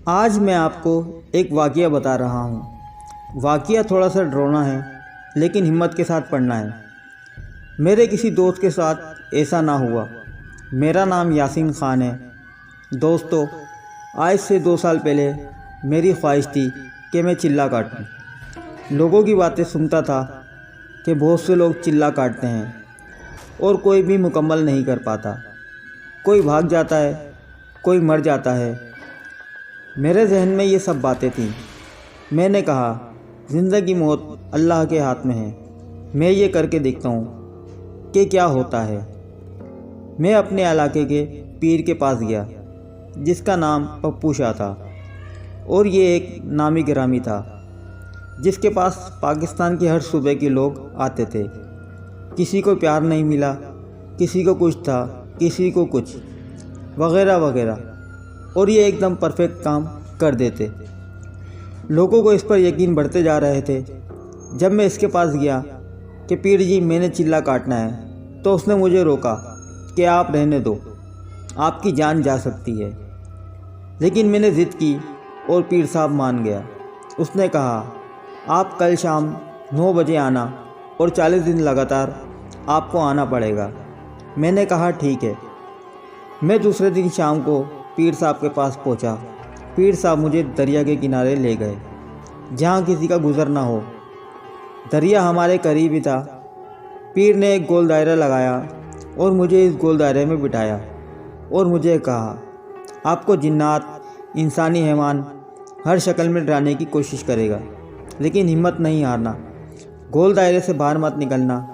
आज मैं आपको एक वाक़या बता रहा हूँ। वाक़या थोड़ा सा डरावना है, लेकिन हिम्मत के साथ पढ़ना है। मेरे किसी दोस्त के साथ ऐसा ना हुआ। मेरा नाम यासीन ख़ान है। दोस्तों, आज से 2 साल पहले मेरी ख्वाहिश थी कि मैं चिल्ला काटूं। लोगों की बातें सुनता था कि बहुत से लोग चिल्ला काटते हैं और कोई भी मुकम्मल नहीं कर पाता। कोई भाग जाता है, कोई मर जाता है। मेरे जहन में ये सब बातें थीं। मैंने कहा, ज़िंदगी मौत अल्लाह के हाथ में है। मैं ये करके देखता हूँ कि क्या होता है। मैं अपने इलाके के पीर के पास गया, जिसका नाम पप्पू शाह था, और ये एक नामी गिरामी था, जिसके पास पाकिस्तान के हर सूबे के लोग आते थे। किसी को प्यार नहीं मिला, किसी को कुछ था, किसी को कुछ, वगैरह वगैरह। और ये एकदम परफेक्ट काम कर देते। लोगों को इस पर यकीन बढ़ते जा रहे थे। जब मैं इसके पास गया कि पीर जी मैंने चिल्ला काटना है, तो उसने मुझे रोका कि आप रहने दो, आपकी जान जा सकती है। लेकिन मैंने ज़िद की और पीर साहब मान गया। उसने कहा, आप कल शाम 9 बजे आना और 40 दिन लगातार आपको आना पड़ेगा। मैंने कहा ठीक है। मैं दूसरे दिन शाम को पीर साहब के पास पहुंचा। पीर साहब मुझे दरिया के किनारे ले गए, जहां किसी का गुज़र ना हो। दरिया हमारे करीब ही था। पीर ने एक गोल दायरा लगाया और मुझे इस गोल दायरे में बिठाया और मुझे कहा, आपको जिन्नात, इंसानी हैवान हर शक्ल में डराने की कोशिश करेगा, लेकिन हिम्मत नहीं हारना। गोल दायरे से बाहर मत निकलना।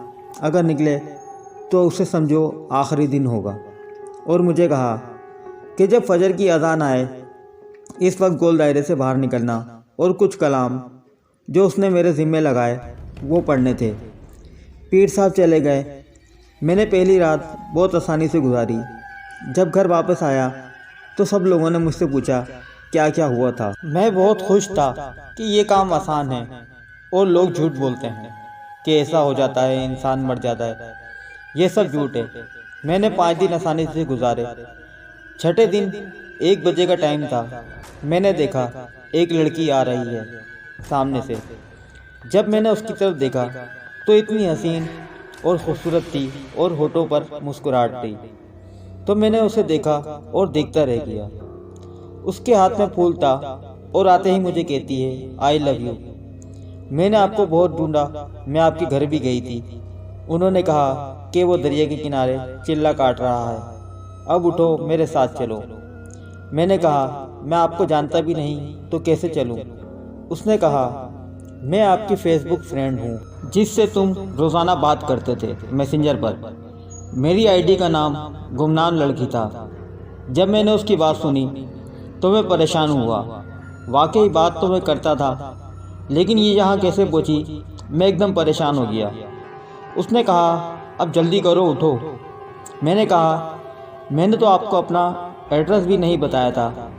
अगर निकले तो उसे समझो आखिरी दिन होगा। और मुझे कहा कि जब फजर की अज़ान आए, इस वक्त गोल दायरे से बाहर निकलना और कुछ कलाम जो उसने मेरे ज़िम्मे लगाए वो पढ़ने थे। पीर साहब चले गए। मैंने पहली रात बहुत आसानी से गुजारी। जब घर वापस आया तो सब लोगों ने मुझसे पूछा क्या क्या हुआ था। मैं बहुत खुश था कि ये काम आसान है और लोग झूठ बोलते हैं कि ऐसा हो जाता है, इंसान मर जाता है। ये सब झूठ है। मैंने 5 दिन आसानी से गुजारे। छठे दिन 1 बजे का टाइम था। मैंने देखा एक लड़की आ रही है सामने से। जब मैंने उसकी तरफ देखा तो इतनी हसीन और खूबसूरत थी और होठों पर मुस्कुराहट थी। तो मैंने उसे देखा और देखता रह गया। उसके हाथ में फूल था और आते ही मुझे कहती है, आई लव यू। मैंने आपको बहुत ढूंढा। मैं आपके घर भी गई थी। उन्होंने कहा कि वो दरिया के किनारे चिल्ला काट रहा है, अब उठो मेरे साथ चलो। मैंने कहा, मैं आपको जानता भी नहीं तो कैसे चलूं? उसने कहा, मैं आपकी फेसबुक फ्रेंड हूँ, जिससे तुम रोज़ाना बात करते थे मैसेंजर पर। मेरी आईडी का नाम गुमनाम लड़की था। जब मैंने उसकी बात सुनी तो मैं परेशान हुआ। वाकई बात तो मैं करता था, लेकिन ये यहाँ कैसे पहुँची, मैं एकदम परेशान हो गया। उसने कहा, अब जल्दी करो, उठो। मैंने कहा, मैंने तो आपको अपना एड्रेस भी नहीं बताया था,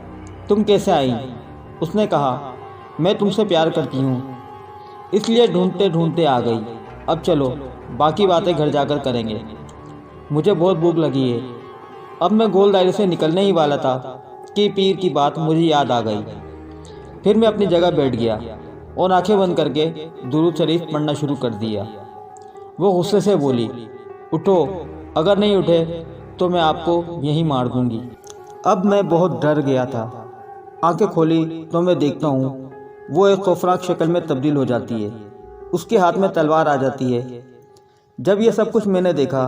तुम कैसे आई? उसने कहा, मैं तुमसे प्यार करती हूँ, इसलिए ढूंढते ढूंढते आ गई। अब चलो, बाकी बातें घर जाकर करेंगे। मुझे बहुत भूख लगी है। अब मैं गोल दायरे से निकलने ही वाला था कि पीर की बात मुझे याद आ गई। फिर मैं अपनी जगह बैठ गया और आंखें बंद करके दुरूद शरीफ पढ़ना शुरू कर दिया। वो गुस्से से बोली, उठो, अगर नहीं उठे तो मैं आपको यहीं मार दूंगी। अब मैं बहुत डर गया था। आंखें खोली तो मैं देखता हूँ वो एक खौफनाक शक्ल में तब्दील हो जाती है। उसके हाथ में तलवार आ जाती है। जब ये सब कुछ मैंने देखा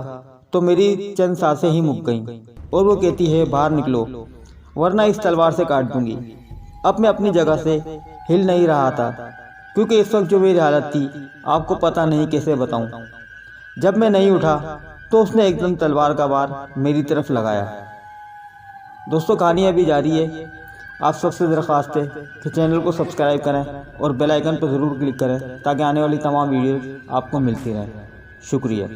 तो मेरी चंद सांसें ही मुक गईं और वो कहती है, बाहर निकलो वरना इस तलवार से काट दूंगी। अब मैं अपनी जगह से हिल नहीं रहा था, क्योंकि इस वक्त जो मेरी हालत थी आपको पता नहीं कैसे बताऊं। जब मैं नहीं उठा तो उसने एकदम तलवार का वार मेरी तरफ लगाया। दोस्तों, कहानी अभी जारी है। आप सबसे दरख्वास्त है कि चैनल को सब्सक्राइब करें और बेल आइकन पर ज़रूर क्लिक करें, ताकि आने वाली तमाम वीडियोज़ आपको मिलती रहें। शुक्रिया।